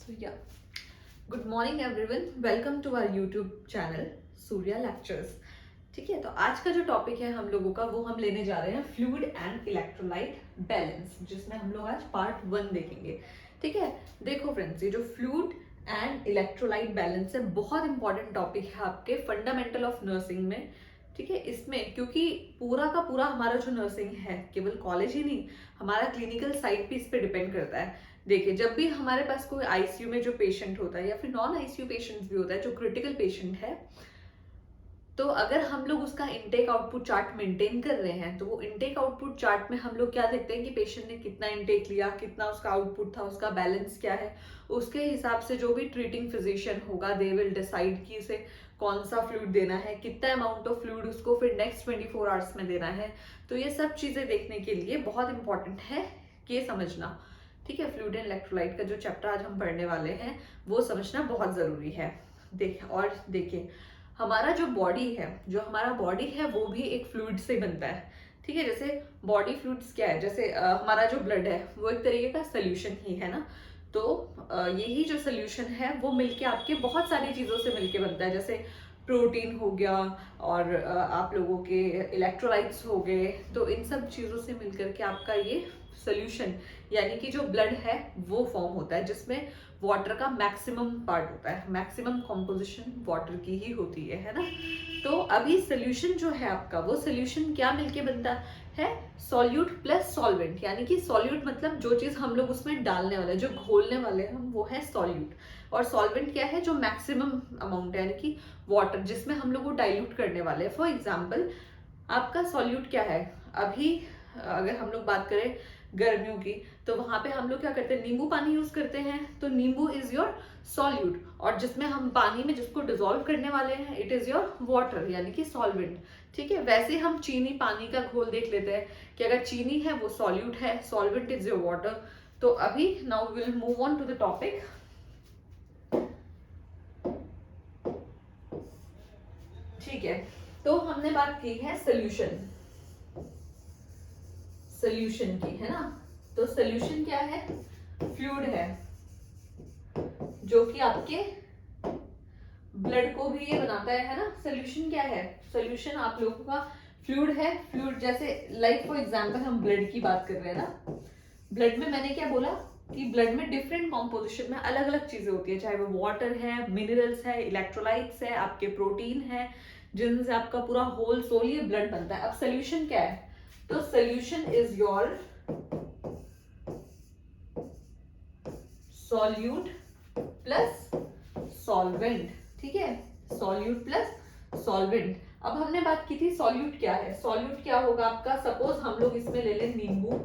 So yeah, good morning everyone. Welcome to our YouTube channel Surya lectures. ठीक है, तो आज का जो टॉपिक है हम लोगों का वो हम लेने जा रहे हैं फ्लूइड एंड इलेक्ट्रोलाइट बैलेंस, जिसमें हम लोग आज पार्ट 1 देखेंगे. ठीक है, देखो फ्रेंड्स, ये जो फ्लूइड एंड इलेक्ट्रोलाइट बैलेंस है बहुत इंपॉर्टेंट टॉपिक है आपके फंडामेंटल ऑफ नर्सिंग में. ठीक है, इसमें क्योंकि पूरा का पूरा हमारा जो नर्सिंग है, केवल कॉलेज ही नहीं, हमारा क्लिनिकल साइड भी इस पे डिपेंड करता है. देखिए, जब भी हमारे पास कोई आईसीयू में जो पेशेंट होता है या फिर नॉन आईसीयू पेशेंट भी होता है जो क्रिटिकल पेशेंट है, तो अगर हम लोग उसका इनटेक आउटपुट चार्ट मेंटेन कर रहे हैं तो वो इनटेक आउटपुट चार्ट में हम लोग क्या देखते हैं कि पेशेंट ने कितना इनटेक लिया, कितना उसका आउटपुट था, उसका बैलेंस क्या है. उसके हिसाब से जो भी ट्रीटिंग फिजिशियन होगा दे विल डिसाइड कि उसे कौन सा फ्लूइड देना है, कितना अमाउंट ऑफ फ्लूइड उसको फिर नेक्स्ट 24 आवर्स में देना है. तो ये सब चीजें देखने के लिए बहुत इंपॉर्टेंट है ये समझना. ठीक है, फ्लूइड एंड इलेक्ट्रोलाइट का जो चैप्टर आज हम पढ़ने वाले हैं वो समझना बहुत जरूरी है. देखिए, हमारा जो हमारा बॉडी है वो भी एक फ्लूइड से बनता है. ठीक है, जैसे बॉडी फ्लूइड्स क्या है, जैसे हमारा जो ब्लड है वो एक तरीके का सोल्यूशन ही है ना. तो यही जो सोल्यूशन है वो मिलके आपके बहुत सारी चीजों से मिलके बनता है. जैसे प्रोटीन हो गया और आप लोगों के इलेक्ट्रोलाइट्स हो गए. तो इन सब चीजों से मिलकर के आपका ये सोल्यूशन यानी कि जो ब्लड है वो फॉर्म होता है, जिसमें वाटर का मैक्सिमम पार्ट होता है. मैक्सिमम कॉम्पोजिशन वाटर की ही होती है ना. तो अभी सोल्यूशन जो है आपका, वो सोल्यूशन क्या मिलके बनता है, सॉल्यूट प्लस सॉल्वेंट. यानी कि सॉल्यूट मतलब जो चीज हम लोग उसमें डालने वाले हैं, जो घोलने वाले हैं हम, वो है सॉल्यूट. और सॉल्वेंट क्या है, जो मैक्सिमम अमाउंट है यानी कि वाटर, जिसमें हम लोग वो डाइल्यूट करने वाले हैं. फॉर एग्जाम्पल, आपका सॉल्यूट क्या है अभी, अगर हम लोग बात करें गर्मियों की, तो वहां पे हम लोग क्या करते हैं, नींबू पानी यूज करते हैं. तो नींबू इज योर सॉल्यूट, और जिसमें हम पानी में जिसको डिसॉल्व करने वाले हैं इट इज योर वाटर यानी कि सॉल्वेंट. ठीक है, वैसे हम चीनी पानी का घोल देख लेते हैं कि अगर चीनी है वो सॉल्यूट है, सॉल्वेंट इज योर वाटर. तो अभी now will move on to the topic. ठीक है, तो हमने बात की है सोल्यूशन की, है ना. तो सोल्यूशन क्या है, फ्लूइड है जो कि आपके ब्लड को भी ये बनाता है ना. सोल्यूशन क्या है, सोल्यूशन आप लोगों का फ्लूइड है. फ्लूइड जैसे लाइक फॉर एग्जांपल हम ब्लड की बात कर रहे हैं ना. ब्लड में मैंने क्या बोला कि ब्लड में डिफरेंट कॉम्पोजिशन में अलग अलग चीजें होती है, चाहे वो वाटर है, मिनरल्स है, इलेक्ट्रोलाइट्स है, आपके प्रोटीन है, जिनसे आपका पूरा होल सोल ये ब्लड बनता है. अब सोल्यूशन क्या है, तो solution is your solute plus solvent. ठीक है, सॉल्यूट प्लस सॉल्वेंट. अब हमने बात की थी सॉल्यूट क्या है. सॉल्यूट क्या होगा आपका, सपोज हम लोग इसमें ले लें नींबू,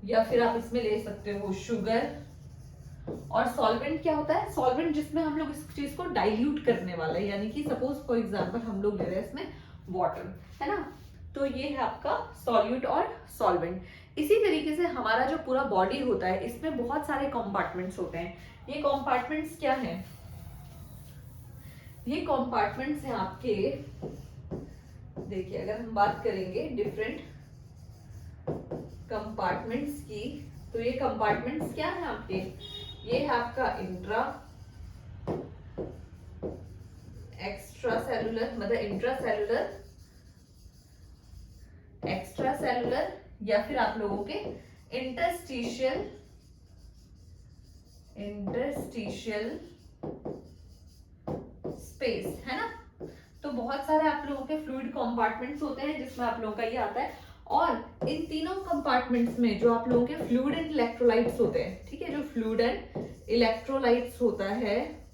या फिर आप इसमें ले सकते हो शुगर. और सॉल्वेंट क्या होता है, सॉल्वेंट जिसमें हम लोग इस चीज को डाइल्यूट करने वाले हैं, यानी कि सपोज फॉर एग्जांपल हम लोग ले रहे हैं इसमें वाटर, है ना. तो ये है आपका सॉल्यूट और सॉल्वेंट. इसी तरीके से हमारा जो पूरा बॉडी होता है इसमें बहुत सारे कंपार्टमेंट्स होते हैं. ये कंपार्टमेंट्स क्या हैं, ये कंपार्टमेंट्स हैं आपके. देखिए, अगर हम बात करेंगे डिफरेंट कंपार्टमेंट्स की, तो ये कंपार्टमेंट्स क्या है आपके, ये है आपका इंट्रा, एक्स्ट्रा सेलुलर, मतलब इंट्रा सेलुलर, एक्स्ट्रा सेलुलर, या फिर आप लोगों के इंटरस्टिशियल स्पेस, है ना. तो बहुत सारे आप लोगों के फ्लूइड कंपार्टमेंट्स होते हैं जिसमें आप लोगों का ये आता है. और इन तीनों कंपार्टमेंट्स में जो आप लोगों के फ्लूइड एंड इलेक्ट्रोलाइट्स होते हैं, ठीक है, जो फ्लूइड एंड इलेक्ट्रोलाइट्स होता है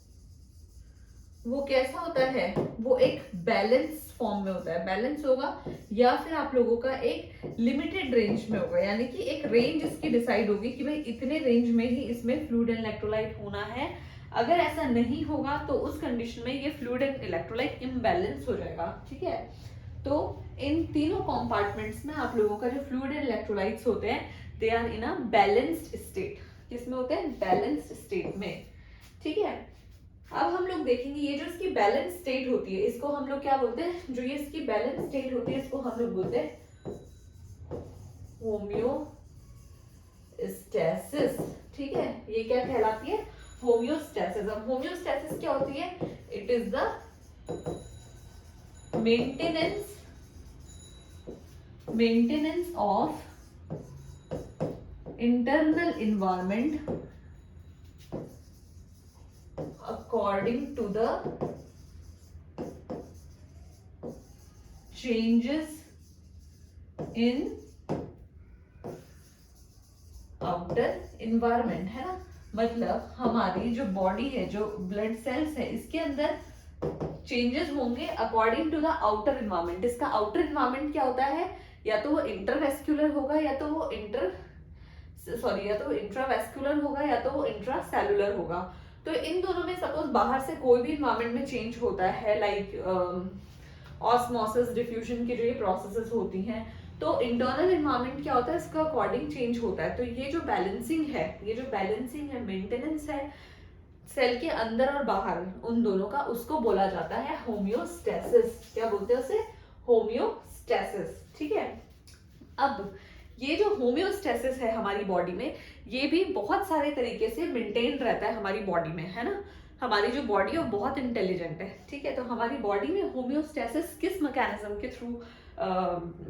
वो कैसा होता है, वो एक बैलेंस फॉर्म में होता है. बैलेंस होगा या फिर आप लोगों का एक लिमिटेड रेंज में होगा, यानी कि एक रेंज इसकी डिसाइड होगी कि भाई इतने रेंज में ही इसमें फ्लूइड एंड इलेक्ट्रोलाइट होना है. अगर ऐसा नहीं होगा तो उस कंडीशन में ये फ्लूइड एंड इलेक्ट्रोलाइट इम्बैलेंस हो जाएगा. ठीक है, तो इन तीनों कंपार्टमेंट्स में आप लोगों का जो फ्लूइड एंड इलेक्ट्रोलाइट्स होते हैं they are in a balanced state. किसमें होते हैं, बैलेंस्ड स्टेट में. ठीक है, अब हम लोग देखेंगे ये जो इसकी बैलेंस स्टेट होती है इसको हम लोग क्या बोलते हैं, जो ये इसकी बैलेंस स्टेट होती है इसको हम लोग बोलते हैं होम्योस्टैसिस. ठीक है, ये क्या कहलाती है, होम्योस्टैसिस। अब होम्योस्टैसिस क्या होती है, it is the maintenance of internal environment according to the changes in outer environment, है ना। मतलब हमारी जो बॉडी है, जो ब्लड सेल्स है, इसके अंदर चेंजेस होंगे according to the outer environment. इसका आउटर इन्वायरमेंट क्या होता है, या तो वो इंटरवेस्क्यूलर होगा या तो वो इंट्रावेस्कुलर होगा या तो वो इंट्रासेलुलर होगा। तो इन दोनों में सपोज बाहर से कोई भी इन्वायरमेंट में चेंज होता है, लाइक ऑस्मोसिस, डिफ्यूजन की जो ये प्रोसेसेस होती हैं, तो इंटरनल इन्वायरमेंट क्या होता है, इसका अकॉर्डिंग चेंज होता है। तो ये जो बैलेंसिंग है, मेंटेनेंस है सेल के अंदर और बाहर, उन दोनों का, उसको बोला जाता है होम्योस्टैसिस। क्या बोलते हैं उसे, होम्योस्टैसिस। ठीक है, अब ये जो होम्योस्टैसिस है हमारी बॉडी में, ये भी बहुत सारे तरीके से मेंटेन रहता है हमारी बॉडी में, है ना। हमारी जो बॉडी है वो बहुत इंटेलिजेंट है, ठीक है। तो हमारी बॉडी में होम्योस्टैसिस किस मैकेनिज्म के थ्रू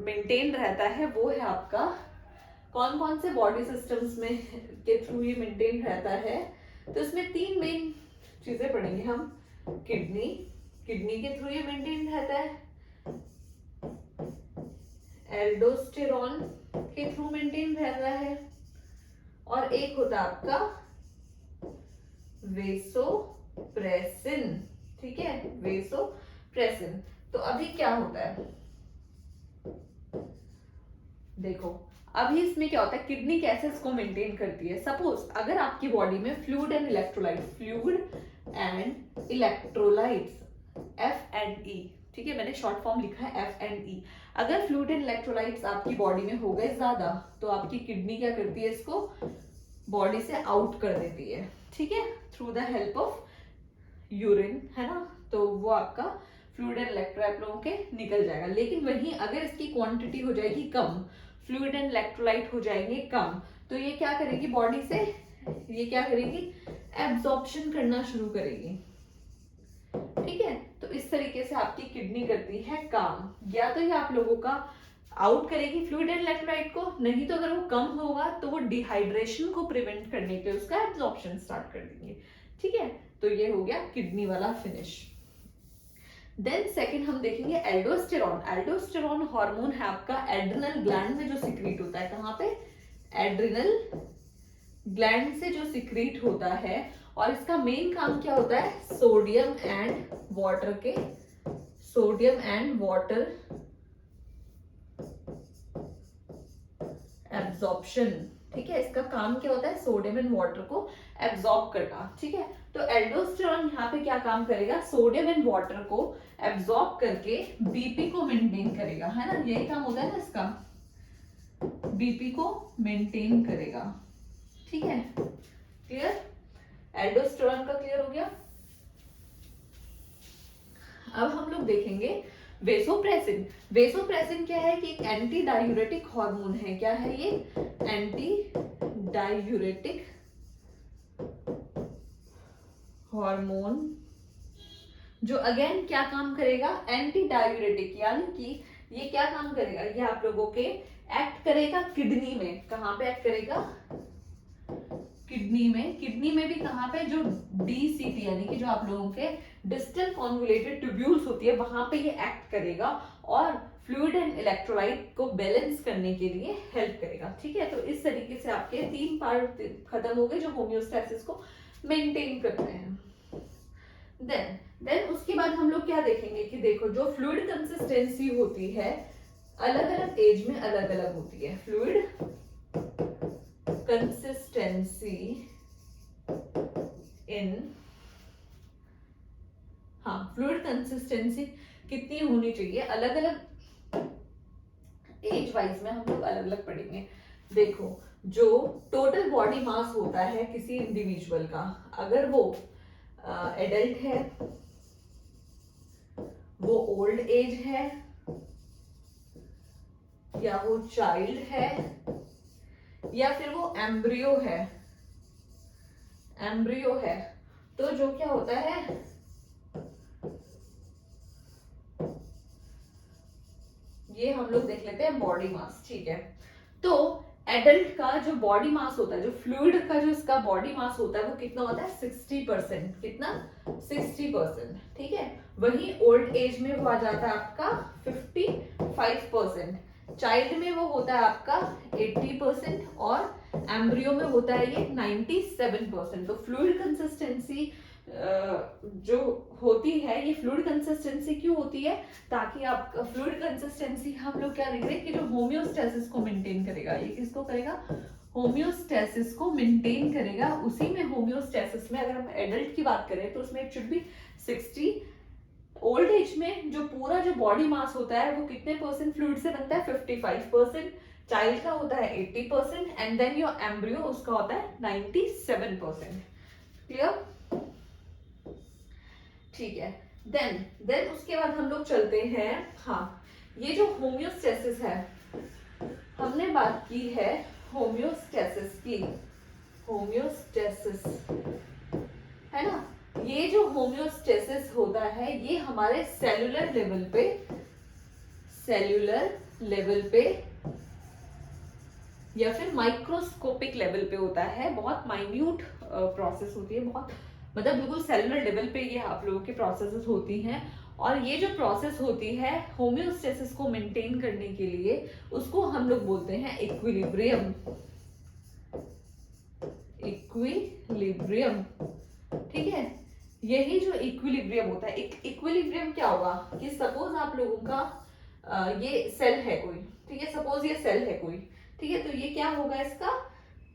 मेंटेन रहता है, वो है आपका, कौन कौन से बॉडी सिस्टम्स में के थ्रू ये मेंटेन रहता है। तो इसमें 3 मेन चीजें पढ़ेंगे हम। किडनी के थ्रू ये मेंटेन रहता है, एल्डोस्टेरॉन के थ्रू मेंटेन रहता है, और एक होता है आपका वेसोप्रेसिन। ठीक है, वेसोप्रेसिन। तो अभी क्या होता है, देखो अभी इसमें क्या होता है, किडनी कैसे इसको मेंटेन करती है। सपोज अगर आपकी बॉडी में फ्लूइड एंड इलेक्ट्रोलाइट्स F&E, ठीक है, मैंने शॉर्ट फॉर्म लिखा है F&E। अगर फ्लूइड एंड इलेक्ट्रोलाइट्स आपकी बॉडी में हो गए ज्यादा, तो आपकी किडनी क्या करती है, इसको बॉडी से आउट कर देती है, ठीक है, through the help of urine, है ना। तो वो आपका फ्लूइड एंड इलेक्ट्रोलाइट के निकल जाएगा। लेकिन वहीं अगर इसकी क्वांटिटी हो जाएगी कम, फ्लूइड एंड इलेक्ट्रोलाइट हो जाएंगे कम, तो ये क्या करेगी बॉडी से, ये क्या करेगी, एब्जॉर्प्शन करना शुरू करेगी, ठीक है। तो इस तरीके से आपकी किडनी करती है काम। या तो ये आप लोगों का आउट करेगी फ्लूइड एंड इलेक्ट्रोलाइट को, नहीं तो अगर वो कम होगा तो वो डिहाइड्रेशन को प्रिवेंट करने के लिए उसका एब्जॉर्प्शन स्टार्ट कर देंगे, ठीक है। तो ये हो गया किडनी वाला फिनिश। देन सेकंड हम देखेंगे एल्डोस्टेरॉन। एल्डोस्टेरॉन हार्मोन है आपका एड्रिनल ग्लैंड में जो सिक्रीट होता है। कहाँ पे, एड्रिनल ग्लैंड से जो सिक्रीट होता है, और इसका मेन काम क्या होता है, सोडियम एंड वाटर एब्जॉर्प्शन, ठीक है। इसका काम क्या होता है, सोडियम एंड वाटर को एब्जॉर्ब करना, ठीक है। तो एल्डोस्टेरॉन यहाँ पे क्या काम करेगा, सोडियम एंड वाटर को एब्जॉर्ब करके बीपी को मेंटेन करेगा, है ना। यही काम होता है ना इसका, बीपी को मेंटेन करेगा, ठीक है। क्लियर, एल्डोस्टेरॉन का क्लियर हो गया। अब हम लोग देखेंगे वेसोप्रेसिन। वेसोप्रेसिन क्या है कि एक एंटी डायूरेटिक हार्मोन है। क्या है ये, एंटी डायूरेटिक हार्मोन, जो अगेन क्या काम करेगा, एंटी डायूरेटिक, यानी कि ये क्या काम करेगा, ये आप लोगों के एक्ट करेगा किडनी में। कहाँ पे एक्ट करेगा, किडनी में भी कहाँ पे, जो DCT यानी कि जो आप लोगों के डिस्टल कॉन्वुलेटेड ट्यूब्यूल्स होती है, वहां पे ये एक्ट करेगा और फ्लूइड एंड इलेक्ट्रोलाइट को बैलेंस करने के लिए हेल्प करेगा, ठीक है। तो इस तरीके से आपके 3 पार्ट खत्म हो गए जो होम्योस्टैसिस को मेंटेन करते हैं। देन उसके बाद हम लोग क्या देखेंगे कि देखो, जो फ्लूइड कंसिस्टेंसी होती है अलग अलग एज में अलग अलग होती है। फ्लूइड कंसिस्टेंसी फ्लूइड कंसिस्टेंसी कितनी होनी चाहिए, अलग अलग एज वाइज में हम लोग अलग अलग पढ़ेंगे। देखो, जो टोटल बॉडी मास होता है किसी इंडिविजुअल का, अगर वो एडल्ट है, वो ओल्ड एज है, या वो चाइल्ड है, या फिर वो एम्ब्रियो है, एम्ब्रियो है, तो जो क्या होता है, ये हम लोग देख लेते हैं बॉडी मास। ठीक है, तो एडल्ट का जो बॉडी मास होता है, जो फ्लूइड का जो इसका बॉडी मास होता है वो कितना होता है 60%। कितना? 60%। ठीक है, वही ओल्ड एज में वो आ जाता है आपका 55%, चाइल्ड में वो होता है आपका 80% और एम्ब्रियो में होता है ये 97%। तो फ्लूइड कंसिस्टेंसी जो होती है, ये फ्लूइड कंसिस्टेंसी क्यों होती है? ताकि आप फ्लूइड कंसिस्टेंसी हम लोग क्या देख रहे हैं कि जो होम्योस्टेसिस को मेंटेन करेगा, ये किसको करेगा? होम्योस्टेसिस को मेंटेन करेगा। उसी में होम्योस्टेसिस में अगर हम एडल्ट की बात करें तो उसमें it should be 60। Old age में जो पूरा जो बॉडी मास होता है वो कितने परसेंट फ्लूइड से बनता है? 55%। चाइल्ड का होता है 80% एंड देन योर एम्ब्रियो उसका होता है 97%। क्लियर? ठीक है, देन उसके बाद हम लोग चलते हैं, हाँ, ये जो होम्योस्टेसिस है, हमने बात की है होम्योस्टेसिस की, होम्योस्टेसिस है ना। ये जो होम्योस्टेसिस होता है ये हमारे सेलुलर लेवल पे या फिर माइक्रोस्कोपिक लेवल पे होता है। बहुत माइन्यूट प्रोसेस होती है, बहुत मतलब बिल्कुल सेलुलर लेवल पे ये आप लोगों की प्रोसेसेस होती हैं। और ये जो प्रोसेस होती है होम्योस्टेसिस को मेंटेन करने के लिए, उसको हम लोग बोलते हैं इक्विलिब्रियम। इक्विलिब्रियम, ठीक है, यही जो इक्विलिब्रियम होता है। इक्विलिब्रियम क्या होगा कि सपोज आप लोगों का ये सेल है कोई, ठीक है, सपोज ये सेल है कोई, ठीक है, तो ये क्या होगा इसका?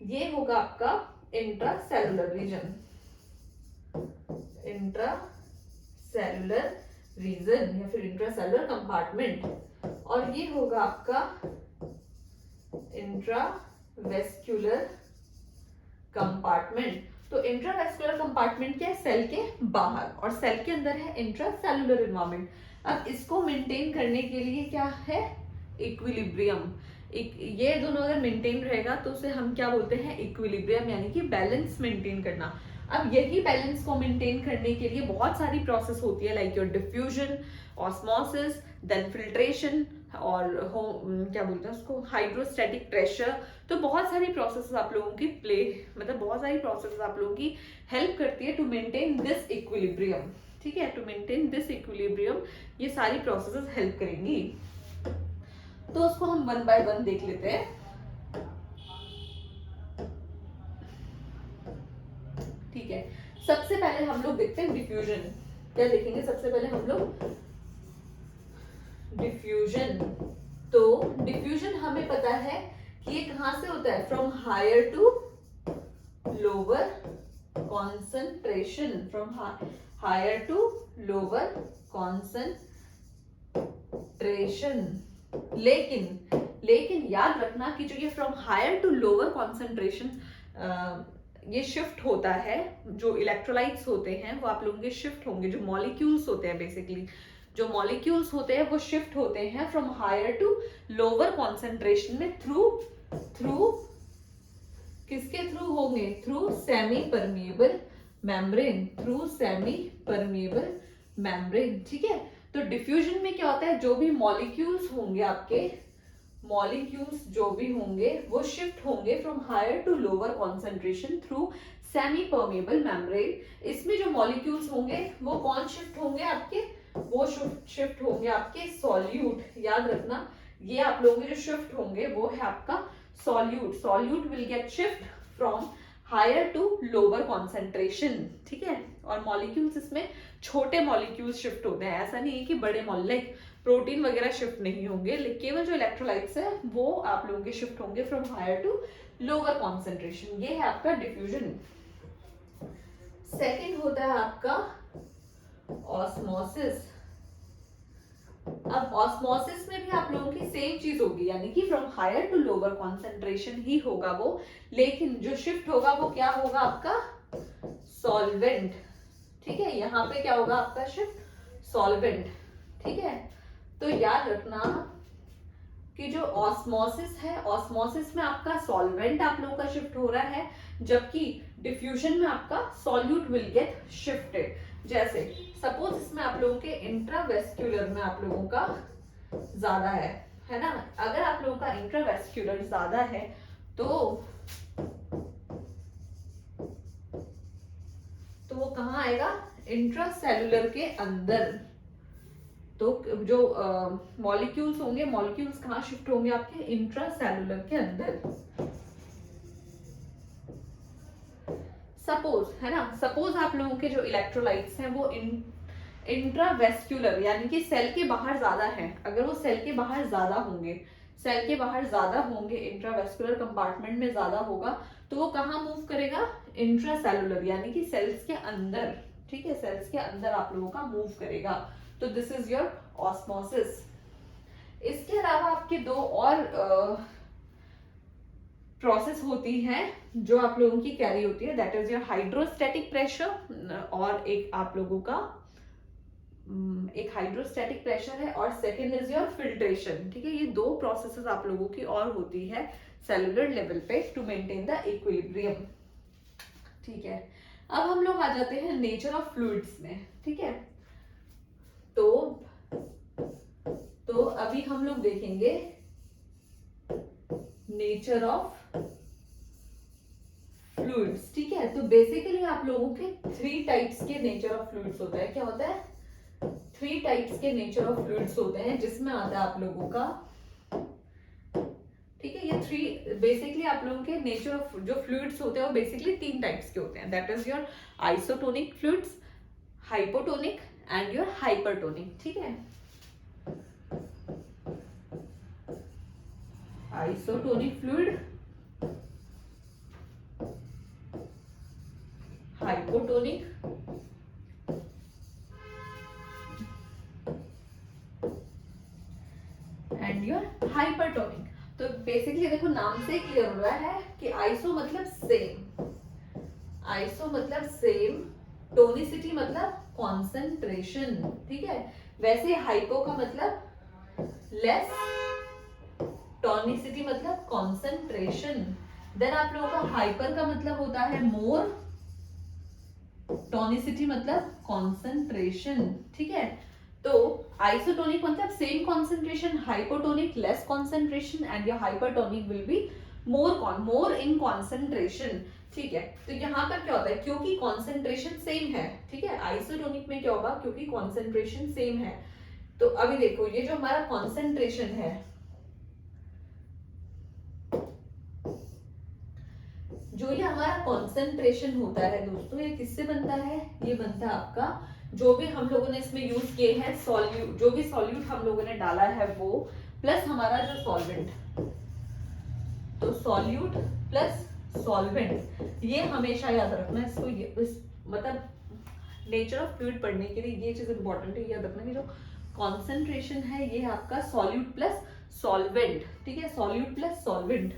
ये होगा आपका इंट्रासेलुलर रीजन, इंट्रासेलुलर रीजन या फिर इंट्रासेलुलर कंपार्टमेंट, और ये होगा आपका इंट्रावेस्कुलर कंपार्टमेंट। तो इंट्रावेस्कुलर कंपार्टमेंट क्या है? सेल के बाहर, और सेल के अंदर है इंट्रासेलुलर एनवायरनमेंट। अब इसको मेंटेन करने के लिए क्या है? इक्विलिब्रियम। ये दोनों अगर मेंटेन रहेगा तो उसे हम क्या बोलते हैं? इक्विलिब्रियम, यानी कि बैलेंस मेंटेन करना। अब यही बैलेंस को मेंटेन करने के लिए बहुत सारी प्रोसेस होती है, like your diffusion, osmosis, then filtration, और क्या बोलते हैं उसको, हाइड्रोस्टैटिक प्रेशर। तो बहुत सारी प्रोसेस आप लोगों की मतलब बहुत सारी प्रोसेस आप लोगों की हेल्प करती है टू मेंटेन दिस इक्विलिब्रियम। ठीक है, टू मेंटेन दिस इक्विलिब्रियम ये सारी प्रोसेसेस हेल्प करेंगी। तो उसको हम वन बाय वन देख लेते हैं। ठीक है, सबसे पहले हम लोग देखते हैं डिफ्यूजन। क्या देखेंगे सबसे पहले हम लोग? डिफ्यूजन। तो डिफ्यूजन हमें पता है कि ये कहां से होता है? From higher to lower concentration, from higher to lower concentration. लेकिन याद रखना कि जो ये from higher to lower concentration ये शिफ्ट होता है, जो इलेक्ट्रोलाइट्स होते हैं वो आप लोगों के शिफ्ट होंगे, जो मॉलिक्यूल्स होते हैं बेसिकली, जो मॉलिक्यूल्स होते हैं वो शिफ्ट होते हैं from higher to lower concentration में थ्रू किसके थ्रू होंगे? Through semipermeable membrane, through semipermeable membrane. ठीक है, तो डिफ्यूजन में क्या होता है? जो भी मॉलिक्यूल्स होंगे आपके, मॉलिक्यूल्स जो भी होंगे वो शिफ्ट होंगे from higher to lower concentration through semipermeable membrane. इसमें जो मॉलिक्यूल्स होंगे वो कौन शिफ्ट होंगे आपके? वो शिफ्ट होंगे आपके सॉल्यूट। याद रखना, ये आप लोगों के जो शिफ्ट होंगे वो है आपका solute will get shift from higher to lower concentration. ठीक है, और मॉलिक्यूल्स इसमें छोटे मॉलिक्यूल्स शिफ्ट होते हैं, ऐसा नहीं है कि बड़े लाइक प्रोटीन वगैरह शिफ्ट नहीं होंगे, लेकिन केवल जो इलेक्ट्रोलाइट्स है वो आप लोगों के शिफ्ट होंगे from higher to lower concentration. ये है आपका डिफ्यूजन। सेकंड होता है आपका ऑस्मोसिस। अब ऑस्मोसिस में भी आप लोगों की सेम चीज होगी, यानी कि from higher to lower concentration ही होगा वो, लेकिन जो शिफ्ट होगा वो क्या होगा आपका? सॉल्वेंट। ठीक है, यहाँ पे क्या होगा आपका शिफ्ट? सॉल्वेंट। ठीक है, तो याद रखना कि जो ऑस्मोसिस है, ऑस्मोसिस में आपका सॉल्वेंट आप लोगों का शिफ्ट हो रहा है, जबकि डिफ्यूजन में आपका सॉल्यूट विल गेट शिफ्टेड। जैसे सपोज इसमें आप लोगों के इंट्रावेस्क्यूलर में आप लोगों का ज्यादा है ना, अगर आप लोगों का इंट्रावेस्क्यूलर ज्यादा है तो वो कहाँ आएगा, इंट्रासेलुलर के अंदर। तो जो मॉलिक्यूल्स होंगे, मॉलिक्यूल्स कहाँ शिफ्ट होंगे आपके, इंट्रासेलुलर के अंदर। सपोज है ना, सपोज आप लोगों के जो इलेक्ट्रोलाइट्स हैं वो इंट्रावेस्क्यूलर यानी कि सेल के बाहर ज्यादा है, अगर वो सेल के बाहर ज्यादा होंगे, सेल के बाहर ज्यादा होंगे, इंट्रावेस्कुलर कंपार्टमेंट में ज्यादा होगा, तो वो कहाँ मूव करेगा, इंट्रासेलुलर यानी कि सेल्स के अंदर। ठीक है, सेल्स के अंदर आप लोगों का मूव करेगा। तो दिस इज योर ऑस्मोसिस। इसके अलावा आपके दो और प्रोसेस होती है जो आप लोगों की कैरी होती है, that is your hydrostatic pressure, और एक आप लोगों का एक हाइड्रोस्टैटिक प्रेशर है, और सेकेंड इज योर फिल्ट्रेशन। ठीक है, ये दो प्रोसेसेस आप लोगों की और होती है सेलुलर लेवल पे टू मेंटेन द इक्विलिब्रियम। ठीक है, अब हम लोग आ जाते हैं नेचर ऑफ फ्लूइड्स में। ठीक है, तो अभी हम लोग देखेंगे नेचर ऑफ फ्लूइड्स। ठीक है, तो बेसिकली आप लोगों के 3 टाइप्स के नेचर ऑफ फ्लूइड्स होता है। क्या होता है, 3 टाइप्स के नेचर ऑफ फ्लूइड्स होते हैं, जिसमें आता है आप लोगों का, ठीक है, ये 3 बेसिकली आप लोगों के नेचर ऑफ जो फ्लूइड्स होते हैं वो बेसिकली 3 टाइप्स के होते हैं, that is your isotonic fluids, hypotonic and your hypertonic. ठीक है, isotonic fluid, hypotonic and your hypertonic. तो बेसिकली देखो नाम से क्लियर हो रहा है कि आइसो मतलब सेम, आइसो मतलब सेम, टोनिसिटी मतलब कॉन्सेंट्रेशन। ठीक है, वैसे हाइपो का मतलब लेस, टोनिसिटी मतलब कॉन्सेंट्रेशन। देन आप लोगों का हाइपर का मतलब होता है मोर, टोनिसिटी मतलब कॉन्सेंट्रेशन। ठीक है, तो आइसोटोनिक मतलब same concentration, hypotonic less concentration and your hypertonic will be more in concentration. ठीक है, तो यहाँ पर क्या होता है, क्योंकि कॉन्सेंट्रेशन सेम है। ठीक है, आइसोटोनिक में क्या होगा, क्योंकि कॉन्सेंट्रेशन सेम है। तो अभी देखो ये जो हमारा कॉन्सेंट्रेशन है, जो ये हमारा कॉन्सेंट्रेशन होता है दोस्तों, ये किससे बनता है, ये बनता है आपका जो भी हम लोगों ने इसमें यूज किए हैं सॉल्यूट, जो भी सॉल्यूट हम लोगों ने डाला है वो, प्लस हमारा जो सॉल्वेंट, तो सॉल्यूट प्लस सॉल्वेंट, ये हमेशा याद रखना इसको, ये इस मतलब नेचर ऑफ फ्लूइड पढ़ने के लिए ये चीज इंपॉर्टेंट है, याद रखना कि जो कॉन्सेंट्रेशन है ये आपका सॉल्यूट प्लस सॉल्वेंट। ठीक है, सॉल्यूट प्लस सॉल्वेंट।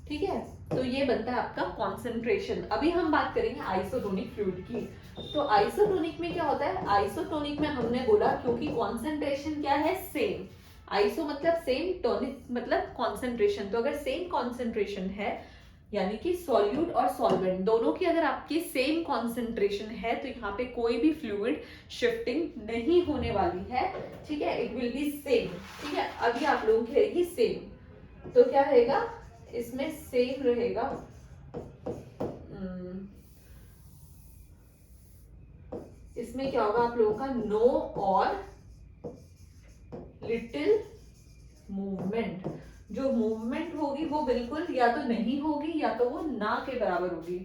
ठीक है, तो ये बनता है आपका कॉन्सेंट्रेशन। अभी हम बात करेंगे आइसोटोनिक फ्लूइड की। तो आइसोटोनिक में क्या होता है, आइसोटोनिक में हमने बोला क्योंकि कॉन्सेंट्रेशन क्या है, सेम, आइसो मतलब सेम, टोनिक मतलब कॉन्सेंट्रेशन। तो अगर सेम कॉन्सेंट्रेशन है यानी कि सॉल्यूट और सॉल्वेंट दोनों की अगर आपकी सेम कॉन्सेंट्रेशन है, तो यहाँ पे कोई भी फ्लूइड शिफ्टिंग नहीं होने वाली है। ठीक है, इट विल बी सेम। ठीक है, अभी आप लोगों की रहेगी सेम, तो क्या रहेगा इसमें, सेम रहेगा, इसमें क्या होगा आप लोगों का, नो और लिटिल मूवमेंट। जो मूवमेंट होगी वो बिल्कुल या तो नहीं होगी या तो वो ना के बराबर होगी।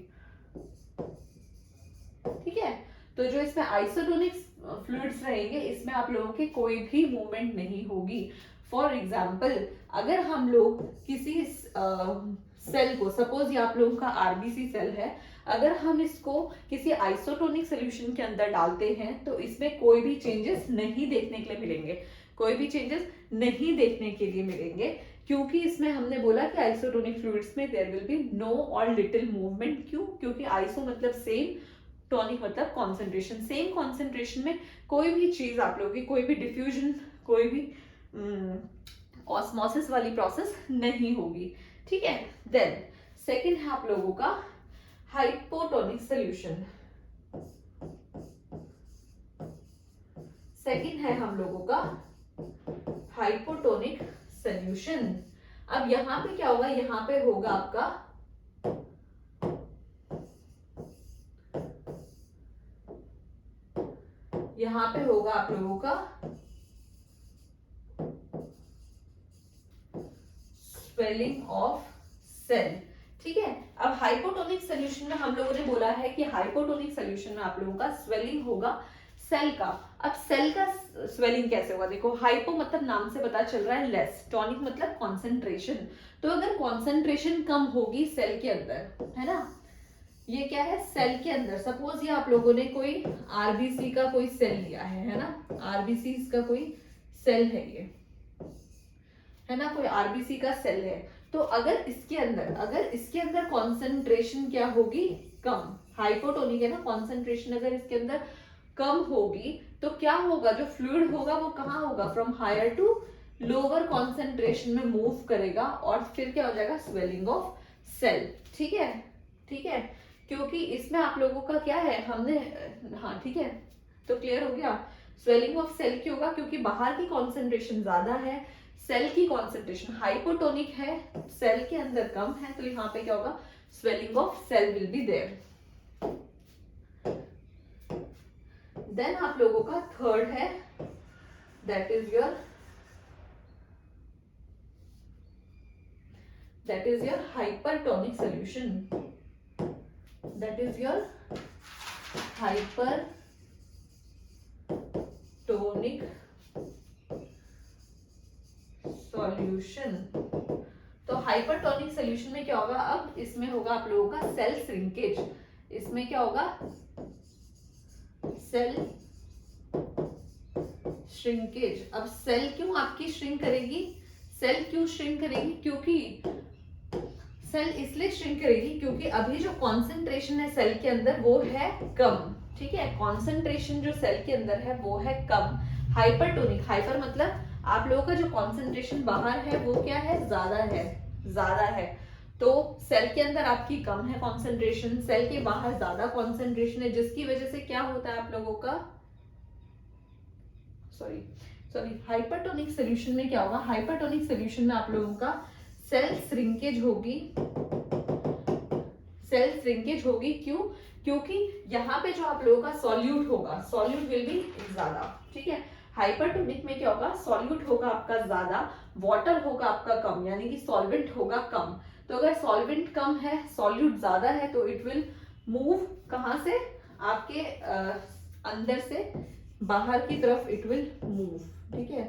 ठीक है, तो जो इसमें आइसोटोनिक फ्लूइड्स रहेंगे इसमें आप लोगों की कोई भी मूवमेंट नहीं होगी। फॉर एग्जाम्पल अगर हम लोग किसी सेल को, सपोज ये आप लोगों का आरबीसी सेल है, अगर हम इसको किसी आइसोटोनिक सोल्यूशन के अंदर डालते हैं तो इसमें कोई भी चेंजेस नहीं देखने के लिए मिलेंगे, कोई भी चेंजेस नहीं देखने के लिए मिलेंगे, क्योंकि इसमें हमने बोला कि आइसोटोनिक फ्लूइड्स में देयर विल बी नो और लिटिल मूवमेंट। क्यों, क्योंकि आइसो मतलब सेम, टॉनिक मतलब कॉन्सेंट्रेशन। सेम कॉन्सेंट्रेशन में कोई भी चीज आप लोगों की, कोई भी डिफ्यूजन, कोई भी ऑस्मोसिस वाली प्रोसेस नहीं होगी, ठीक है। देन सेकंड है आप लोगों का हाइपोटोनिक सोल्यूशन। सेकंड है हम लोगों का हाइपोटोनिक सोल्यूशन। अब यहां पे क्या होगा, यहां पे होगा आपका यहां पे होगा आप लोगों का स्वेलिंग ऑफ सेल, ठीक है। अब हाइपोटोनिक सोल्यूशन में हम लोगों ने बोला है कि हाइपोटोनिक सोल्यूशन में आप लोगों का स्वेलिंग होगा सेल का। अब सेल का स्वेलिंग कैसे होगा, देखो हाइपो मतलब नाम से पता चल रहा है लेस, टॉनिक मतलब कॉन्सेंट्रेशन। तो अगर कॉन्सेंट्रेशन कम होगी सेल के अंदर, है ना, ये क्या है सेल के अंदर, सपोज ये आप लोगों ने कोई आरबीसी का कोई सेल लिया है ना, आरबीसी का कोई सेल है ये, है ना, कोई आरबीसी का सेल है। तो अगर इसके अंदर कॉन्सेंट्रेशन क्या होगी, कम, हाइपोटोनिक है ना, कॉन्सेंट्रेशन अगर इसके अंदर कम होगी तो क्या होगा, जो फ्लूइड होगा वो कहाँ होगा, from higher to lower concentration में मूव करेगा और फिर क्या हो जाएगा, स्वेलिंग ऑफ सेल, ठीक है, ठीक है। क्योंकि इसमें आप लोगों का क्या है, हमने, हाँ ठीक है, तो क्लियर हो गया। स्वेलिंग ऑफ सेल क्यों होगा, क्योंकि बाहर की कॉन्सेंट्रेशन ज्यादा है, सेल की कॉन्सेंट्रेशन हाइपोटोनिक है, सेल के अंदर कम है, तो यहाँ पे क्या होगा, swelling of cell will be there. Then आप लोगों का थर्ड है, that is your hypertonic solution, that is your hypertonic solution. तो हाइपरटोनिक सोल्यूशन में क्या होगा, अब इसमें होगा आप लोगों का सेल श्रिंकेज। इसमें क्या होगा, सेल श्रिंकेज। अब सेल क्यों आपकी श्रिंक करेगी, सेल क्यों श्रिंक करेगी, क्योंकि सेल इसलिए श्रिंक करेगी क्योंकि अभी जो कॉन्सेंट्रेशन है सेल के अंदर वो है कम, ठीक है, कॉन्सेंट्रेशन जो सेल के अंदर है वो है कम। हाइपरटोनिक, हाइपर मतलब आप लोगों का जो कॉन्सेंट्रेशन बाहर है वो क्या है, ज्यादा है। तो सेल के अंदर आपकी कम है कॉन्सेंट्रेशन, सेल के बाहर ज्यादा कॉन्सेंट्रेशन है, जिसकी वजह से क्या होता है आप लोगों का, सॉरी हाइपरटोनिक सोल्यूशन में क्या होगा, हाइपरटोनिक सोल्यूशन में आप लोगों का सेल श्रिंकेज होगी, सेल श्रिंकेज होगी। क्यों, क्योंकि यहाँ पे जो आप लोगों का सॉल्यूट होगा, सॉल्यूट विल बी ज्यादा, ठीक है। हाइपरटोनिक में क्या होगा, सॉल्यूट होगा आपका ज्यादा, वाटर होगा आपका कम, यानी कि सॉल्वेंट होगा कम। तो अगर सॉल्वेंट कम है, सॉल्यूट ज्यादा है, तो इट विल मूव कहाँ से, आपके अंदर से बाहर की तरफ इट विल मूव, ठीक है,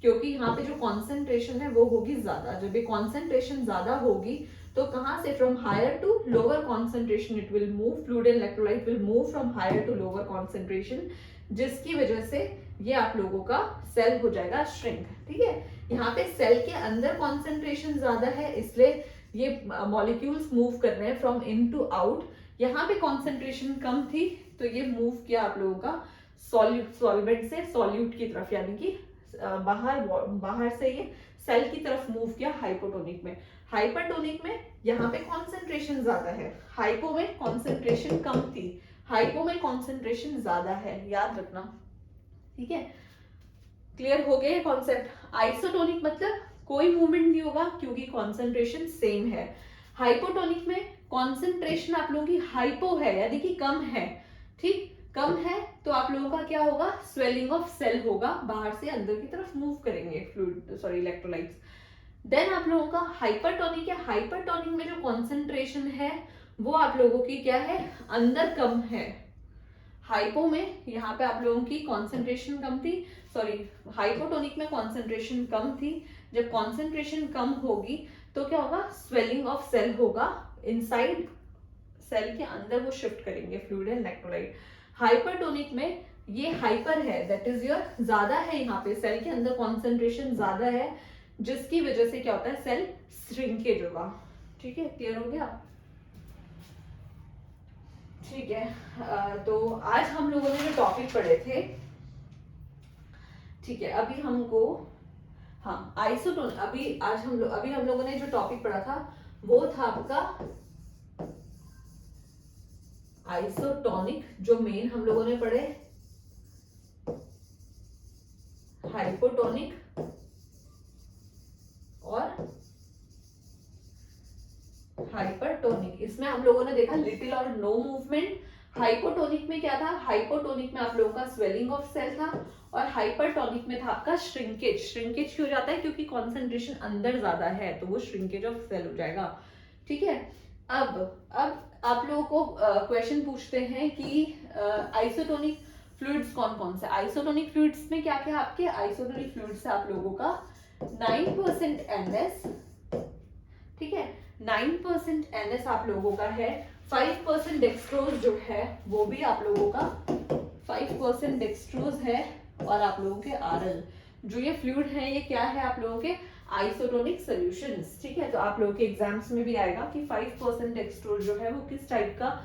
क्योंकि यहाँ पे जो कॉन्सेंट्रेशन है वो होगी ज्यादा। जब ये कॉन्सेंट्रेशन ज्यादा होगी तो कहाँ से, from higher to lower concentration it will move, fluid and electrolyte will move from higher to lower concentration, जिसकी वजह से ये आप लोगों का सेल हो जाएगा श्रिंक, ठीक है। यहाँ पे सेल के अंदर कॉन्सेंट्रेशन ज्यादा है, इसलिए ये मॉलिक्यूल्स मूव कर रहे हैं फ्रॉम इन टू आउट। यहाँ पे कॉन्सेंट्रेशन कम थी तो ये मूव किया आप लोगों का सॉल्वेंट से सॉल्यूट की तरफ, यानी कि बाहर से ये सेल की तरफ मूव किया हाइपोटोनिक में। हाइपरटोनिक में यहाँ पे कॉन्सेंट्रेशन ज्यादा है, हाइपो में कॉन्सेंट्रेशन कम थी, हाइपो में कॉन्सेंट्रेशन ज्यादा है, याद रखना, ठीक है। क्लियर हो गया कॉन्सेप्ट। आइसोटोनिक मतलब कोई मूवमेंट नहीं होगा क्योंकि कॉन्सेंट्रेशन सेम है। हाइपोटोनिक में कॉन्सेंट्रेशन आप लोगों की हाइपो है, यानी कि कम है, ठीक, कम है, तो आप लोगों का क्या होगा, स्वेलिंग ऑफ सेल होगा, बाहर से अंदर की तरफ मूव करेंगे इलेक्ट्रोलाइट्स। देन आप लोगों का हाइपरटोनिक है, हाइपरटोनिक में जो कॉन्सेंट्रेशन है वो आप लोगों की क्या है, अंदर कम है। हाइपो में यहाँ पे आप लोगों की कॉन्सेंट्रेशन कम थी, हाइपोटोनिक में कॉन्सेंट्रेशन कम थी। जब कॉन्सेंट्रेशन कम होगी तो क्या होगा, स्वेलिंग ऑफ सेल होगा, इनसाइड सेल के अंदर वो शिफ्ट करेंगे फ्लूइड एंड इलेक्ट्रोलाइट। हाइपरटोनिक में ये हाइपर है, दैट इज योर ज्यादा है, यहाँ पे सेल के अंदर कॉन्सेंट्रेशन ज्यादा है, जिसकी वजह से क्या होता है, सेल श्रिंकेज होगा, ठीक है, क्लियर हो गया। ठीक है। तो आज हम लोगों ने जो टॉपिक पढ़े थे, ठीक है, अभी हमको, हाँ, आइसोटोन, अभी हम लोगों ने जो टॉपिक पढ़ा था वो था आपका आइसोटोनिक, जो मेन हम लोगों ने पढ़े, हाइपोटोनिक और हाइपरटोनिक। इसमें हम लोगों ने देखा लिटिल और नो मूवमेंट। हाइपोटोनिक में क्या था, हाइपोटोनिक में आप लोगों का स्वेलिंग ऑफ सेल था, और हाइपरटोनिक में था आपका श्रिंकेज। श्रिंकेज क्यों हो जाता है, क्योंकि कॉन्सेंट्रेशन अंदर ज्यादा है, तो वो श्रिंकेज ऑफ सेल हो जाएगा। ठीक है। अब आप लोगों को क्वेश्चन पूछते हैं कि आइसोटोनिक फ्लूइड्स कौन कौन से। आइसोटोनिक फ्लूइड्स में क्या क्या आपके, आइसोटोनिक फ्लूइड्स है आप लोगों का 9% NS, ठीक है, 9% NS आप लोगों का है, 5% डेक्सट्रोज जो है वो भी आप लोगों का 5% डेक्सट्रोज है, और आप लोगों के RL जो ये फ्लूइड है ये क्या है आप लोगों के आइसोटोनिक सॉल्यूशंस। ठीक है, तो आप लोगों के एग्जाम्स में भी आएगा कि 5% डेक्सट्रोज जो है वो किस टाइप का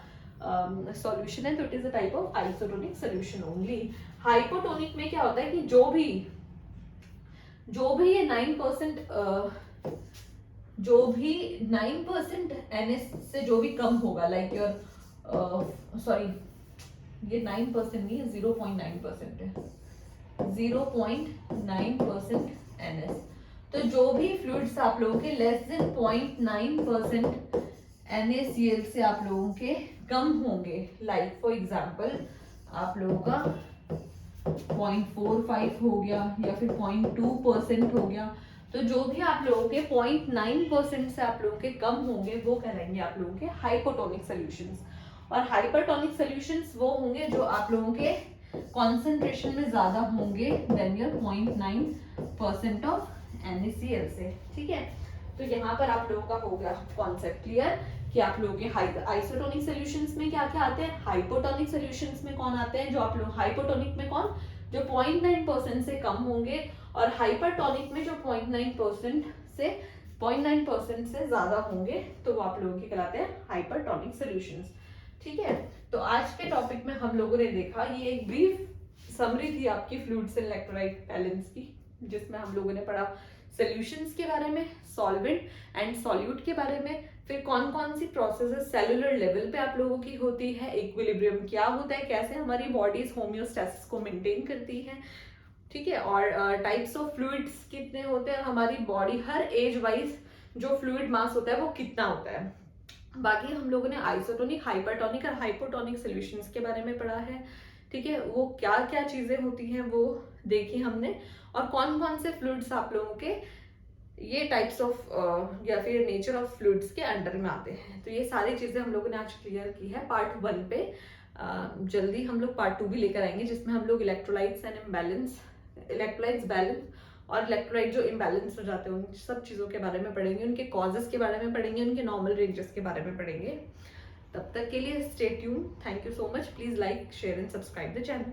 सॉल्यूशन है, तो it is a type of isotonic solution only. Hypotonic में क्या होता है कि जो भी ये 9% जो भी 9% NS से जो भी कम होगा, लाइक योर सॉरी, ये 9% नहीं है, 0.9% है, 0.9% NS। तो जो भी फ्लूइड्स आप लोगों के लेस देन 0.9% NaCl से आप लोगों के कम होंगे, लाइक फॉर एग्जाम्पल आप लोगों का 0.45 हो गया या फिर 0.2% हो गया, तो जो भी आप लोगों के 0.9% से आप लोगों के कम होंगे वो कहलाएंगे आप लोगों के हाइपोटोनिक सॉल्यूशंस। और हाइपरटोनिक सॉल्यूशंस वो होंगे जो आप लोगों के कॉन्सेंट्रेशन में ज्यादा होंगे देन योर 0.9% ऑफ NaCl से। ठीक है, तो यहाँ पर आप लोगों का हो गया कॉन्सेप्ट क्लियर कि आप लोगों के आइसोटोनिक सॉल्यूशंस में क्या क्या आते हैं, हाइपोटोनिक सॉल्यूशंस में कौन आते हैं, जो आप लोग हाइपोटोनिक में कौन, जो 0.9% से कम होंगे, और हाइपरटोनिक में जो 0.9% से ज्यादा होंगे, तो वो आप लोगों के कहलाते हैं हाइपरटोनिक सॉल्यूशंस। ठीक है, तो आज के टॉपिक में हम लोगों ने देखा, ये एक ब्रीफ समरी थी आपकी फ्लूइड्स एंड इलेक्ट्रोलाइट बैलेंस की, जिसमें हम लोगों ने पढ़ा सॉल्यूशंस के बारे में, सॉल्वेंट एंड सॉल्यूट के बारे में, फिर कौन कौन सी प्रोसेसेस सेलुलर लेवल पे आप लोगों की होती है, इक्विलिब्रियम क्या होता है, कैसे हमारी बॉडीज होम्योस्टेसिस को मेंटेन करती है। ठीक है, और टाइप्स ऑफ फ्लूइड्स कितने होते हैं, हमारी बॉडी हर एज वाइज जो फ्लूइड मास होता है वो कितना होता है। बाकी हम लोगों ने आइसोटोनिक, हाइपरटोनिक और हाइपोटोनिक सॉल्यूशंस के बारे में पढ़ा है। ठीक है, वो क्या क्या चीजें होती हैं वो देखी हमने, और कौन कौन से फ्लूइड्स आप लोगों के ये टाइप्स ऑफ या फिर नेचर ऑफ फ्लूइड्स के अंडर में आते हैं। तो ये सारी चीजें हम लोगों ने आज क्लियर की है पार्ट 1 पे। जल्दी हम लोग पार्ट 2 भी लेकर आएंगे, जिसमें हम लोग electrolytes and imbalance, electrolytes balance और इलेक्ट्रोलाइट जो इम्बैलेंस हो जाते हैं उन सब चीज़ों के बारे में पढ़ेंगे, उनके कॉजेस के बारे में पढ़ेंगे, उनके नॉर्मल रेंजेस के बारे में पढ़ेंगे। तब तक के लिए stay tune. Thank you so much. Please like, share and subscribe the channel.